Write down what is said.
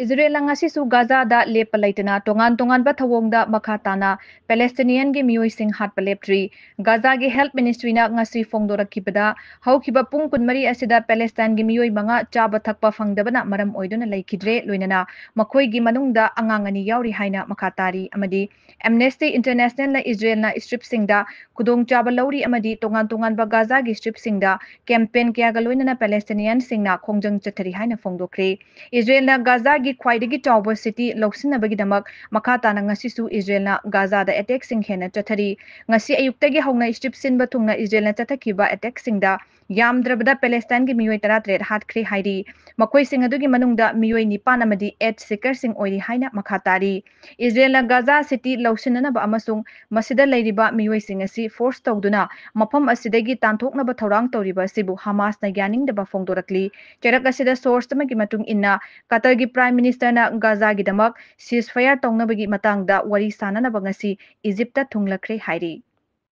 Israel ang ngasisu Gaza lepa laitana tongan-tonganba thawongda makha tana Palestinian gi miyoi hatpa leptri. Gaza gi Health Ministry na ngasi fongdorakibada haukiba pung kunmari asida Palestine gi miyoi manga chaba thakpa fangdabana maram oiduna laikidre loinana makhoi gi manungda angang ani yauri haina makha tari amadi Amnesty International na Israel na strip singda kudong chaba lauri amadi tongan-tonganba Gaza gi strip singda campaign kya ga loinana Palestinian singna khongjang chathari haina fongdokre. Israel na Gaza gi khwaidagi chawba city lौसिनबगिदमक makha tana ngasisu Israel na Gaza da attack sing hena chathari ngasi ayuktagi hongna strip sinba thungna Israel na chathakiba attack singda yamdrabada Palestine gi miyoi 13 hatkhri hairi makoi sing adugi manungda miyoi nipan amadi 8 seeker sing oiri haina makha tari Israel na Gaza city lौसिनना ba amasung masida leiriba miyoi sing asi force tawduna mafam asidagi tanthokna ba thorang tawriba sibu Hamas na yaning da ba fongdorakli cherak asida source tamagi matung inna Qatar gi Prime Minister na Gaza gi damak ceasefire tawna bagi matangda wari sanana ba ngasi Egypt ta thunglakre hairi